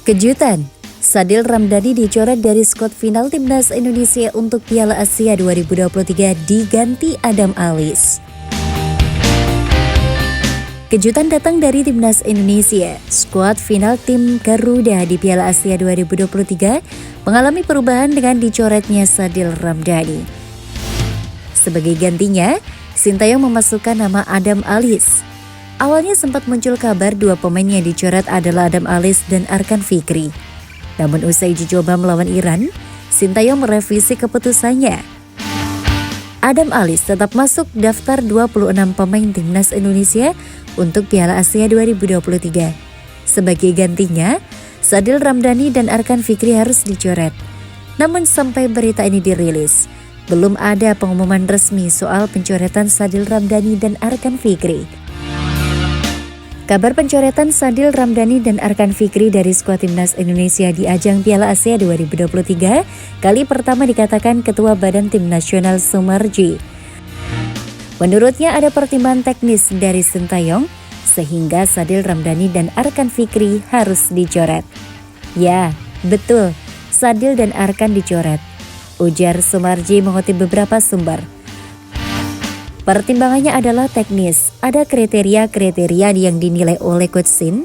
Kejutan, Sadil Ramdhani dicoret dari skuad final Timnas Indonesia untuk Piala Asia 2023 diganti Adam Alizé. Kejutan datang dari Timnas Indonesia. Skuad final tim Garuda di Piala Asia 2023 mengalami perubahan dengan dicoretnya Sadil Ramdhani. Sebagai gantinya, Sintayong memasukkan nama Adam Alizé. Awalnya sempat muncul kabar dua pemain yang dicoret adalah Adam Alizé dan Arkan Fikri. Namun usai uji coba melawan Iran, Sintayong merevisi keputusannya. Adam Alizé tetap masuk daftar 26 pemain Timnas Indonesia untuk Piala Asia 2023. Sebagai gantinya, Sadil Ramdhani dan Arkan Fikri harus dicoret. Namun sampai berita ini dirilis, belum ada pengumuman resmi soal pencoretan Sadil Ramdhani dan Arkan Fikri. Kabar pencoretan Sadil Ramdhani dan Arkan Fikri dari skuad Timnas Indonesia di ajang Piala Asia 2023 kali pertama dikatakan Ketua Badan Tim Nasional Sumarji. Menurutnya ada pertimbangan teknis dari Sintayong sehingga Sadil Ramdhani dan Arkan Fikri harus dicoret. Ya, betul, Sadil dan Arkan dicoret, ujar Sumarji mengutip beberapa sumber. Pertimbangannya adalah teknis, ada kriteria-kriteria yang dinilai oleh Coach Sin.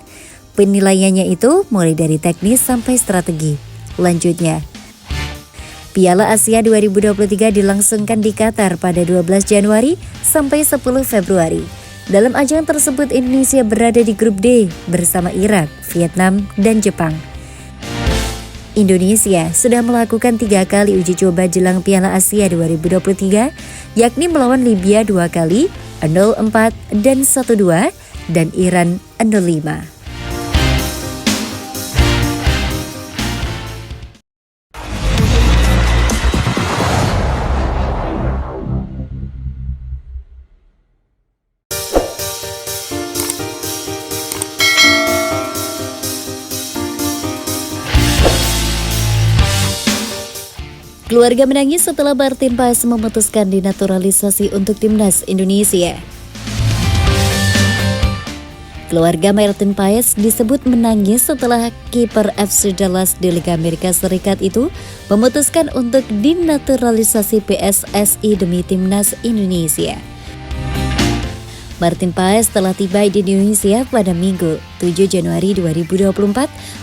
Penilaiannya itu mulai dari teknis sampai strategi. Lanjutnya, Piala Asia 2023 dilangsungkan di Qatar pada 12 Januari sampai 10 Februari. Dalam ajang tersebut Indonesia berada di grup D bersama Irak, Vietnam, dan Jepang. Indonesia sudah melakukan 3 kali uji coba jelang Piala Asia 2023, yakni melawan Libya 2 kali, 0-4 dan 1-2, dan Iran 0-5. Keluarga menangis setelah Martin Paes memutuskan dinaturalisasi untuk Timnas Indonesia. Keluarga Martin Paes disebut menangis setelah kiper FC Dallas di Liga Amerika Serikat itu memutuskan untuk dinaturalisasi PSSI demi Timnas Indonesia. Martin Paes telah tiba di Indonesia pada Minggu 7 Januari 2024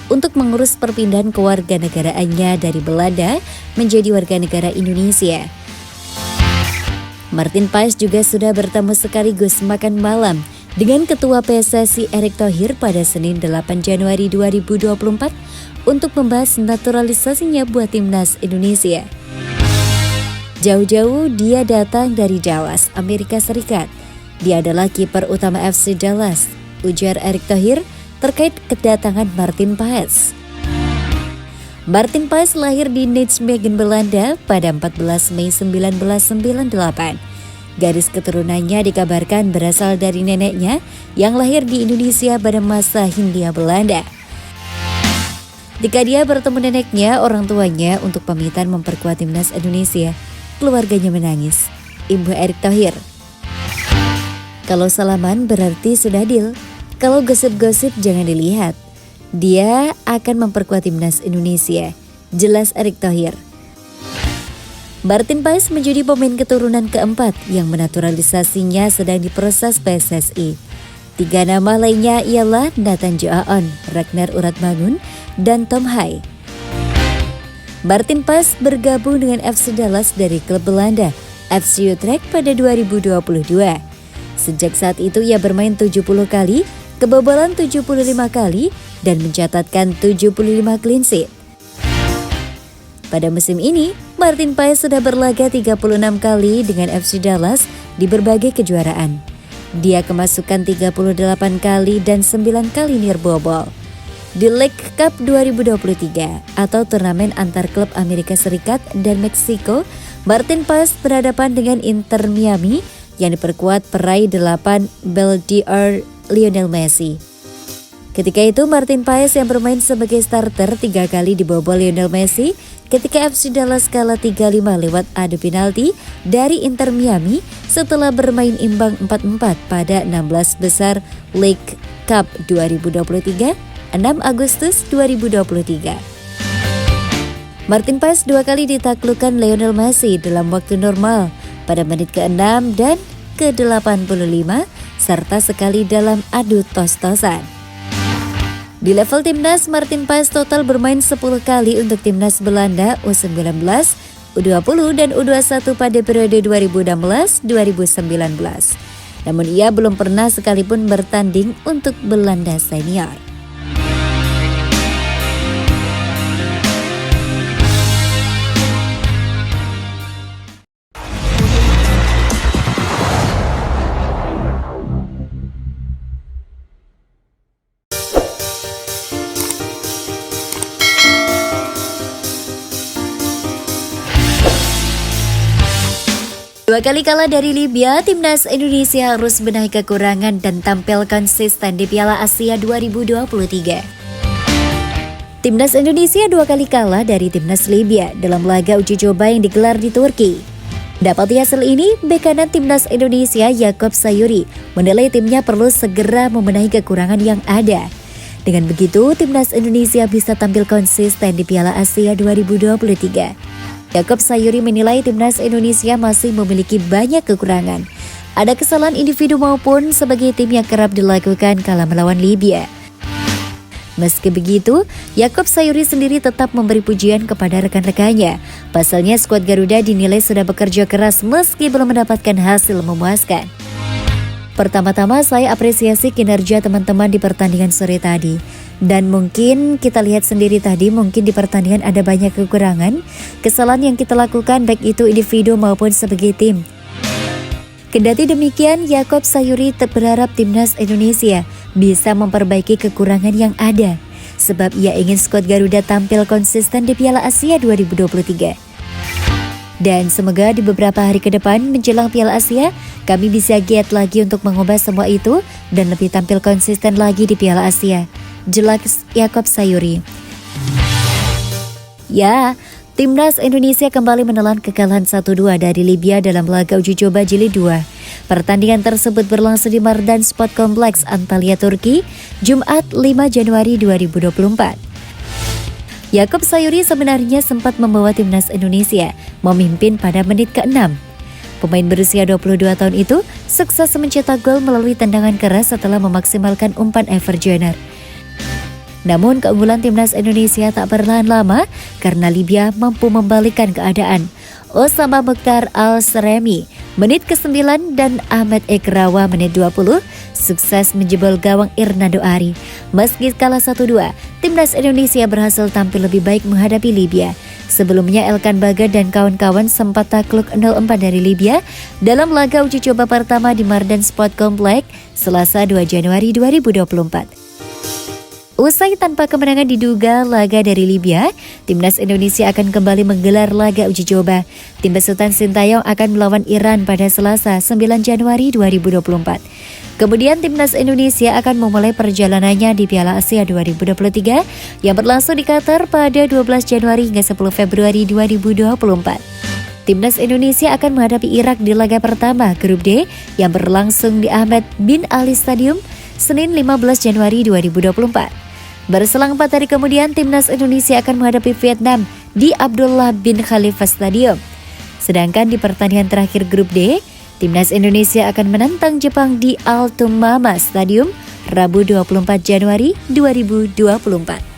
untuk mengurus perpindahan kewarganegaraannya dari Belanda menjadi warga negara Indonesia. Martin Paes juga sudah bertemu sekaligus makan malam dengan Ketua PSSI Erick Thohir pada Senin 8 Januari 2024 untuk membahas naturalisasinya buat Timnas Indonesia. Jauh-jauh dia datang dari Dallas, Amerika Serikat. Dia adalah kiper utama FC Dallas, ujar Erick Thohir terkait kedatangan Martin Paes. Martin Paes lahir di Nijmegen, Belanda pada 14 Mei 1998. Garis keturunannya dikabarkan berasal dari neneknya yang lahir di Indonesia pada masa Hindia Belanda. Ketika dia bertemu neneknya, orang tuanya untuk pamitan memperkuat Timnas Indonesia, keluarganya menangis. Ibu Erick Thohir. Kalau salaman berarti sudah deal. Kalau gosip-gosip jangan dilihat. Dia akan memperkuat Timnas Indonesia, jelas Erick Thohir. Martin Paes menjadi pemain keturunan keempat yang menaturalisasinya sedang diproses PSSI. 3 nama lainnya ialah Nathan Joaon, Ragnar Uratmangun, dan Tom Hai. Martin Paes bergabung dengan FC Dallas dari klub Belanda, FC Utrecht pada 2022. Sejak saat itu ia bermain 70 kali, kebobolan 75 kali, dan mencatatkan 75 clean sheet. Pada musim ini, Martin Paes sudah berlaga 36 kali dengan FC Dallas di berbagai kejuaraan. Dia kemasukan 38 kali dan 9 kali nirbobol. Di League Cup 2023 atau turnamen antar klub Amerika Serikat dan Meksiko, Martin Paes berhadapan dengan Inter Miami yang diperkuat peraih 8 Ballon d'Or Lionel Messi. Ketika itu Martin Paes yang bermain sebagai starter 3 kali dibobol Lionel Messi ketika FC Dallas kalah 3-5 lewat adu penalti dari Inter Miami setelah bermain imbang 4-4 pada 16 besar League Cup 2023 6 Agustus 2023. Martin Paes 2 kali ditaklukkan Lionel Messi dalam waktu normal pada menit ke-6 dan ke-85 serta sekali dalam adu tos-tosan. Di level timnas, Martin Paes total bermain 10 kali untuk timnas Belanda U19, U20 dan U21 pada periode 2016-2019. Namun ia belum pernah sekalipun bertanding untuk Belanda senior. Dua kali kalah dari Libya, timnas Indonesia harus benahi kekurangan dan tampil konsisten di Piala Asia 2023. Timnas Indonesia 2 kali kalah dari timnas Libya dalam laga uji coba yang digelar di Turki. Dapat hasil ini, bek kanan timnas Indonesia Yaakob Sayuri menilai timnya perlu segera membenahi kekurangan yang ada. Dengan begitu, timnas Indonesia bisa tampil konsisten di Piala Asia 2023. Yaakob Sayuri menilai timnas Indonesia masih memiliki banyak kekurangan. Ada kesalahan individu maupun sebagai tim yang kerap dilakukan kala melawan Libya. Meski begitu, Yaakob Sayuri sendiri tetap memberi pujian kepada rekan-rekannya. Pasalnya skuad Garuda dinilai sudah bekerja keras meski belum mendapatkan hasil memuaskan. Pertama-tama saya apresiasi kinerja teman-teman di pertandingan sore tadi. Dan mungkin kita lihat sendiri tadi, mungkin di pertandingan ada banyak kekurangan, kesalahan yang kita lakukan baik itu individu maupun sebagai tim. Kendati demikian, Yaakob Sayuri berharap timnas Indonesia bisa memperbaiki kekurangan yang ada, sebab ia ingin skuad Garuda tampil konsisten di Piala Asia 2023. Dan semoga di beberapa hari ke depan menjelang Piala Asia, kami bisa giat lagi untuk mengubah semua itu dan lebih tampil konsisten lagi di Piala Asia. Jelas Yaakob Sayuri. Ya, timnas Indonesia kembali menelan kekalahan 1-2 dari Libya dalam laga uji coba jilid 2. Pertandingan tersebut berlangsung di Mardan Sport Complex, Antalya, Turki, Jumat 5 Januari 2024. Yaakob Sayuri sebenarnya sempat membawa timnas Indonesia memimpin pada menit ke-6. Pemain berusia 22 tahun itu sukses mencetak gol melalui tendangan keras setelah memaksimalkan umpan Ever Jenner. Namun keunggulan timnas Indonesia tak bertahan lama karena Libya mampu membalikkan keadaan. Osama Mukhtar Al-Seremi menit ke-9 dan Ahmed Ekrawa menit 20 sukses menjebol gawang Hernando Ari. Meski kalah 1-2, timnas Indonesia berhasil tampil lebih baik menghadapi Libya. Sebelumnya Elkan Bagat dan kawan-kawan sempat takluk 0-4 dari Libya dalam laga uji coba pertama di Mardan Sport Complex Selasa 2 Januari 2024. Usai tanpa kemenangan diduga laga dari Libya, timnas Indonesia akan kembali menggelar laga uji coba. Tim besutan Sintayong akan melawan Iran pada Selasa 9 Januari 2024. Kemudian timnas Indonesia akan memulai perjalanannya di Piala Asia 2023 yang berlangsung di Qatar pada 12 Januari hingga 10 Februari 2024. Timnas Indonesia akan menghadapi Irak di laga pertama Grup D yang berlangsung di Ahmed bin Ali Stadium Senin 15 Januari 2024. Berselang 4 hari kemudian, timnas Indonesia akan menghadapi Vietnam di Abdullah bin Khalifa Stadium. Sedangkan di pertandingan terakhir Grup D, timnas Indonesia akan menantang Jepang di Altumama Stadium Rabu 24 Januari 2024.